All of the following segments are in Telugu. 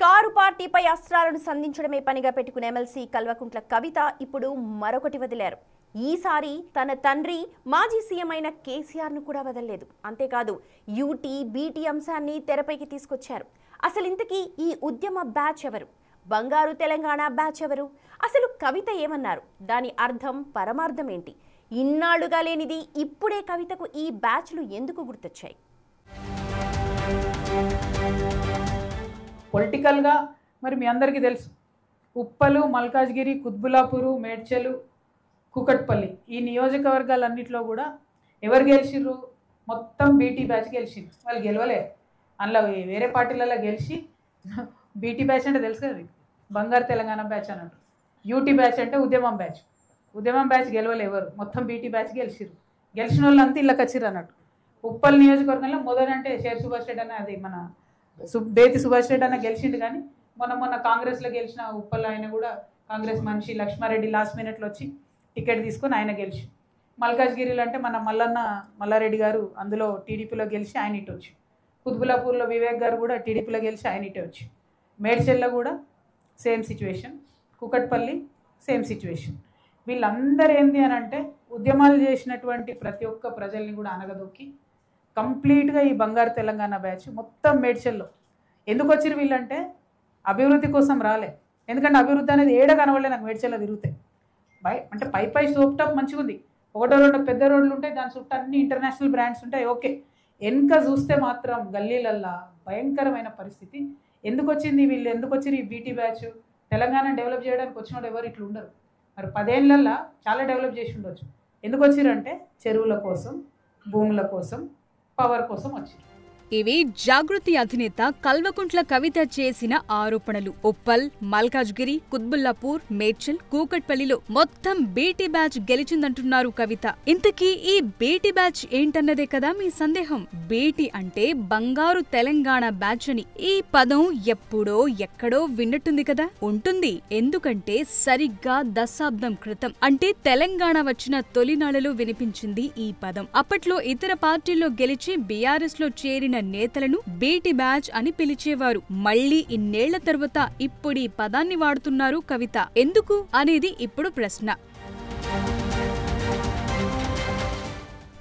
కారు పార్టీపై అస్త్రాలను సంధించడమే పనిగా పెట్టుకున్న ఎమ్మెల్సీ కల్వకుంట్ల కవిత ఇప్పుడు మరొకటి వదిలారు. ఈసారి తన తండ్రి మాజీ సీఎం అయిన కేసీఆర్ను కూడా వదలలేదు. అంతేకాదు యూటీ బీటీ అంశాన్ని తెరపైకి తీసుకొచ్చారు. అసలు ఇంతకీ ఈ ఉద్యమ బ్యాచ్ ఎవరు? బంగారు తెలంగాణ బ్యాచ్ ఎవరు? అసలు కవిత ఏమన్నారు? దాని అర్థం పరమార్థం ఏంటి? ఇన్నాళ్లుగా లేనిది ఇప్పుడే కవితకు ఈ బ్యాచ్లు ఎందుకు గుర్తొచ్చాయి? పొలిటికల్గా మరి మీ అందరికీ తెలుసు, ఉప్పలు, మల్కాజ్గిరి, కుత్బులాపూరు, మేడ్చలు, కూకట్పల్లి ఈ నియోజకవర్గాలన్నింటిలో కూడా ఎవరు గెలిచిర్రు? మొత్తం బీటీ బ్యాచ్ గెలిచింది. వాళ్ళు గెలవలే, అందులో వేరే పార్టీలలో గెలిచి బీటీ బ్యాచ్ అంటే తెలుసు కదా, బంగారు తెలంగాణ బ్యాచ్ అని అంటారు. యూటీ బ్యాచ్ అంటే ఉద్యమం బ్యాచ్. ఉద్యమం బ్యాచ్ గెలవలే ఎవరు, మొత్తం బీటీ బ్యాచ్ గెలిచిర్రు. గెలిచిన వాళ్ళు అంతా ఇళ్ళకి వచ్చిర్రు అన్నట్టు. ఉప్పల్ నియోజకవర్గంలో మొదలంటే షేర్ సుభాష్ రెడ్డి అనే, అది మన బేతి సుభాష్ రెడ్డి అన్న గెలిచిండు. కానీ మొన్న కాంగ్రెస్లో గెలిచిన ఉప్పల్ ఆయన కూడా కాంగ్రెస్ మనిషి లక్ష్మారెడ్డి లాస్ట్ మినిట్లో వచ్చి టికెట్ తీసుకొని ఆయన గెలిచి. మల్కాజ్గిరిలో అంటే మన మల్లారెడ్డి గారు అందులో టీడీపీలో గెలిచి ఆయన ఇటు వచ్చి. కుత్బులాపూర్లో వివేక్ గారు కూడా టీడీపీలో గెలిచి ఆయన ఇటు వచ్చి. మేడ్చల్లో కూడా same situation, Kukatpally same situation. వీళ్ళందరూ ఏంటి అని అంటే ఉద్యమాలు చేసినటువంటి ప్రతి ఒక్క ప్రజల్ని కూడా అనగదొక్కి కంప్లీట్గా ఈ బంగారు తెలంగాణ బ్యాచ్ మొత్తం మేడ్చల్లో ఎందుకు వచ్చిరు వీళ్ళంటే అభివృద్ధి కోసం రాలే. ఎందుకంటే అభివృద్ధి అనేది ఏడ కనవలే నాకు మేడ్చల్లో తిరుగుతాయి. అంటే పై సోప్ టాప్ మంచిగా ఉంది, ఒకటో రెండు పెద్ద రోడ్లు ఉంటాయి, దాని చుట్టూ అన్ని ఇంటర్నేషనల్ బ్రాండ్స్ ఉంటాయి, ఓకే. వెనుక చూస్తే మాత్రం గల్లీలల్లా భయంకరమైన పరిస్థితి. ఎందుకు వచ్చింది వీళ్ళు, ఎందుకు వచ్చిరు ఈ బీటీ బ్యాచ్? తెలంగాణ డెవలప్ చేయడానికి వచ్చిన వాళ్ళు ఎవరు ఇట్లా ఉండరు. మరి 10 ఏళ్ళల్లో చాలా డెవలప్ చేసి ఉండొచ్చు. ఎందుకు వచ్చిరంటే చెరువుల కోసం, భూముల కోసం, పవర్ కోసం వచ్చారు. ఇవి జాగృతి అధినేత కల్వకుంట్ల కవిత చేసిన ఆరోపణలు. ఉప్పల్, మల్కాజ్గిరి, కుత్బుల్లాపూర్, మేడ్చల్, కూకట్పల్లిలో మొత్తం బీటీ బ్యాచ్ గెలిచిందంటున్నారు కవిత. ఇంతకీ ఈ బీటీ బ్యాచ్ ఏంటన్నదే కదా మీ సందేహం. బీటీ అంటే బంగారు తెలంగాణ బ్యాచ్ అని. ఈ పదం ఎప్పుడో ఎక్కడో విన్నట్టుంది కదా? ఉంటుంది. ఎందుకంటే సరిగ్గా దశాబ్దం క్రితం అంటే తెలంగాణ వచ్చిన తొలినాళ్లలో వినిపించింది ఈ పదం. అప్పట్లో ఇతర పార్టీల్లో గెలిచి బీఆర్ఎస్ లో చేరిన నేతలను బీటీ బ్యాచ్ అని పిలిచేవారు. మళ్లీ ఇన్నేళ్ల తర్వాత ఇప్పుడు ఈ పదాన్ని వాడుతున్నారు కవిత. ఎందుకు అనేది ఇప్పుడు ప్రశ్న.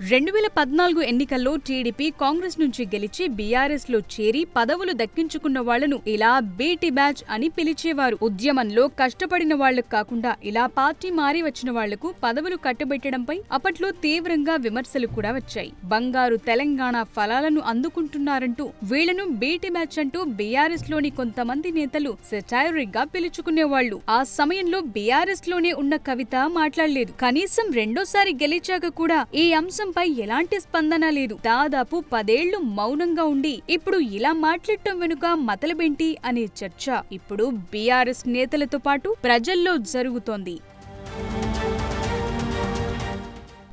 2014 ఎన్నికల్లో టీడీపీ కాంగ్రెస్ నుంచి గెలిచి బీఆర్ఎస్ లో చేరి పదవులు దక్కించుకున్న వాళ్లను ఇలా బీటీ బ్యాచ్ అని పిలిచేవారు. ఉద్యమంలో కష్టపడిన వాళ్లకు కాకుండా ఇలా పార్టీ మారి వచ్చిన వాళ్లకు పదవులు కట్టబెట్టడంపై అప్పట్లో తీవ్రంగా విమర్శలు కూడా వచ్చాయి. బంగారు తెలంగాణ ఫలాలను అందుకుంటున్నారంటూ వీళ్లను బీటీ బ్యాచ్ అంటూ బీఆర్ఎస్ లోని కొంతమంది నేతలు సెటైరిక్ గా పిలుచుకునేవాళ్లు. ఆ సమయంలో బీఆర్ఎస్ లోనే ఉన్న కవిత మాట్లాడలేదు. కనీసం రెండోసారి గెలిచాక కూడా ఈ అంశం పై ఎలాంటి స్పందన లేదు. దాదాపు 10 ఏళ్లు మౌనంగా ఉండి ఇప్పుడు ఇలా మాట్లాడటం వెనుక మతలబేంటి అనే చర్చ ఇప్పుడు బీఆర్ఎస్ నేతలతో పాటు ప్రజల్లో జరుగుతోంది.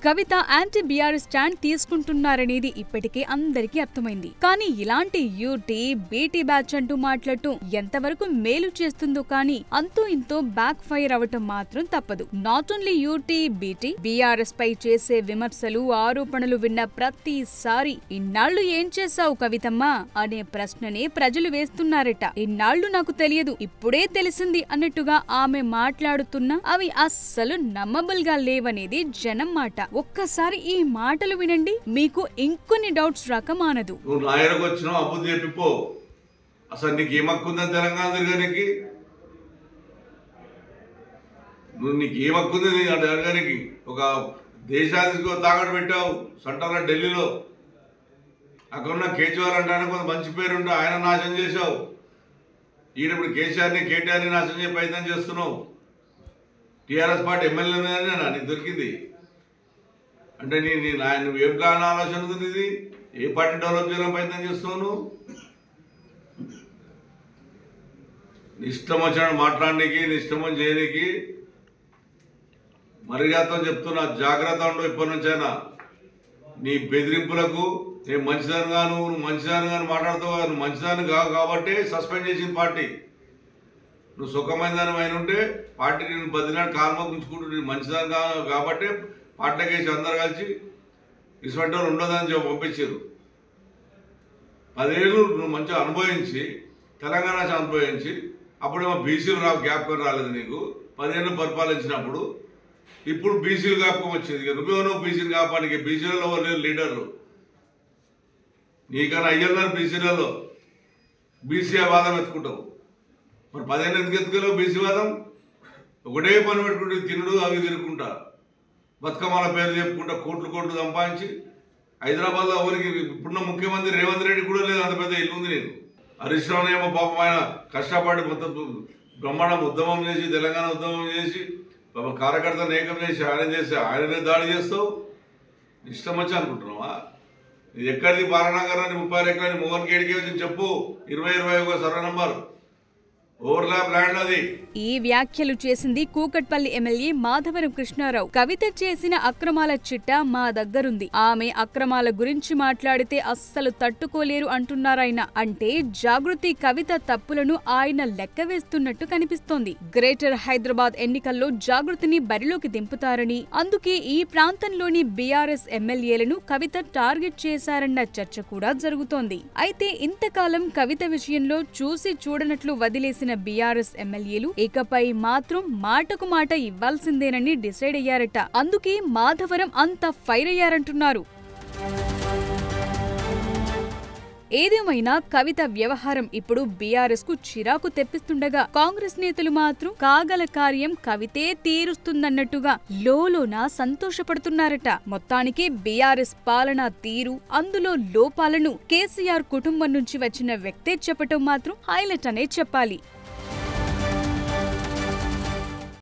కవిత యాంటీ బీఆర్ఎస్ స్టాండ్ తీసుకుంటున్నారనేది ఇప్పటికే అందరికీ అర్థమైంది. కానీ ఇలాంటి యూటీ బీటీ బ్యాచ్ అంటూ మాట్లాడటం ఎంతవరకు మేలు చేస్తుందో కానీ అంతో ఇంతో బ్యాక్ ఫైర్ అవటం మాత్రం తప్పదు. Not only UT BT, BRS పై చేసే విమర్శలు, ఆరోపణలు విన్న ప్రతిసారి ఇన్నాళ్లు ఏం చేశావు కవితమ్మా అనే ప్రశ్ననే ప్రజలు వేస్తున్నారట. ఇన్నాళ్లు నాకు తెలియదు, ఇప్పుడే తెలిసింది అన్నట్టుగా ఆమె మాట్లాడుతున్నా అవి అస్సలు నమ్మబుల్ గా లేవనేది జనం మాట. ఒక్కసారి ఈ మాటలు వినండి, మీకు ఇంకొన్ని డౌట్స్ రాకమానదు. నువ్వు నాయనకు వచ్చినావు, అబుద్ధి చెప్పిపో. అసలు నీకు ఏమక్కుందని తెలంగాణ తిరగడానికి? నీకు ఏమక్కుంది అడగడానికి? ఒక దేశానికి తాకట్టు పెట్టావు సెంటర్లో ఢిల్లీలో. అక్కడున్న కేజ్రీవాల్ అంటానికి కొంత మంచి పేరుంటే ఆయన నాశనం చేశావు. ఈయనప్పుడు కేసీఆర్ని కేటీఆర్ని నాశనం చేసే ప్రయత్నం చేస్తున్నావు. టీఆర్ఎస్ పార్టీ ఎమ్మెల్యేనే నీకు దొరికింది అంటే నువ్వేం కారణం ఆలోచన ఉంది? ఇది ఏ పార్టీ డెవలప్ చేయాలని ప్రయత్నం చేస్తున్నావు? నువ్వు ఇష్టం వచ్చినట్టు మాట్లాడడానికి, ఇష్టం చేయడానికి మర్యాదతో చెప్తున్నా, జాగ్రత్త ఉండు. ఇప్పటి నుంచైనా నీ బెదిరింపులకు నేను మంచిదానిగా నువ్వు మంచిదానిగా మాట్లాడుతావు. నువ్వు మంచిదాని కాబట్టి సస్పెండ్ చేసిన పార్టీ. నువ్వు సుఖమైన దాని అయిన ఉంటే పార్టీ నేను బదిలాడు కాల్మ గుంచుకుంటూ నేను మంచిదాని కాబట్టి పార్టీకి వేసి అందరు కలిసి ఇటువంటి వాళ్ళు ఉండదని చెప్పి పంపించారు. 10 ఏళ్ళు నువ్వు మంచిగా అనుభవించి తెలంగాణ అనుభవించి అప్పుడేమో బీసీలు జ్ఞాపకం రాలేదు నీకు 10 ఏళ్ళు పరిపాలించినప్పుడు. ఇప్పుడు బీసీలు జ్ఞాపకం వచ్చింది. నువ్వు బీసీలు కాపానికి బీసీలలో లేరు లీడర్లు, నీకన్నా అయ్యన్నారు బీసీలలో. బీసీ వాదం ఎత్తుకుంటావు. మరి 10 ఏళ్ళు ఎందుకు ఎత్తుకోలేవు బీసీ వాదం? ఒకటే పని పెట్టుకుంటే తినుడు అవి తిరుక్కుంటా, బతుకమ్మల పేరు చెప్పుకుంటా కోట్లు సంపాదించి హైదరాబాద్లో ఎవరికి ఇప్పుడున్న ముఖ్యమంత్రి రేవంత్ రెడ్డి కూడా లేదు అంత పెద్ద ఇల్లు ఉంది నీకు. హరీష్ రావు ఏమో పాపం ఆయన కష్టపడి మొత్తం బ్రహ్మాండం ఉద్యమం చేసి తెలంగాణ ఉద్యమం చేసి పాపం కార్యకర్తను ఏకం చేసి ఆయననే దాడి చేస్తావు. ఇష్టం వచ్చి అనుకుంటున్నావా? ఇది ఎక్కడిది బాలనగరాన్ని 30 ఎకరాన్ని మోహన్ కేడికి వచ్చి చెప్పు. 2021 సర్వే నంబర్ ఓవర్లాప్ ల్యాండ్ అది. ఈ వ్యాఖ్యలు చేసింది కూకట్పల్లి ఎమ్మెల్యే మాధవరం కృష్ణారావు. కవిత చేసిన అక్రమాల చిట్టా మా దగ్గరుంది, ఆమె అక్రమాల గురించి మాట్లాడితే అస్సలు తట్టుకోలేరు అంటున్నారాయన. అంటే జాగృతి కవిత తప్పులను ఆయన లెక్క వేస్తున్నట్టు కనిపిస్తోంది. గ్రేటర్ హైదరాబాద్ ఎన్నికల్లో జాగృతిని బరిలోకి దింపుతారని, అందుకే ఈ ప్రాంతంలోని బీఆర్ఎస్ ఎమ్మెల్యేలను కవిత టార్గెట్ చేశారన్న చర్చ కూడా జరుగుతోంది. అయితే ఇంతకాలం కవిత విషయంలో చూసి చూడనట్లు వదిలేసిన బీఆర్ఎస్ ఎమ్మెల్యేలు ఇకపై మాత్రం మాటకు మాట ఇవ్వాల్సిందేనని డిసైడ్ అయ్యారట. అందుకే మాధవరం అంత ఫైర్ అయ్యారంటున్నారు. ఏదేమైనా కవిత వ్యవహారం ఇప్పుడు బీఆర్ఎస్ కు చిరాకు తెప్పిస్తుండగా కాంగ్రెస్ నేతలు మాత్రం కాగల కార్యం కవితే తీరుస్తుందన్నట్టుగా లోలోన సంతోషపడుతున్నారట. మొత్తానికి బీఆర్ఎస్ పాలనా తీరు, అందులో లోపాలను కేసీఆర్ కుటుంబం నుంచి వచ్చిన వ్యక్తే చెప్పటం మాత్రం హైలైట్ అనే చెప్పాలి.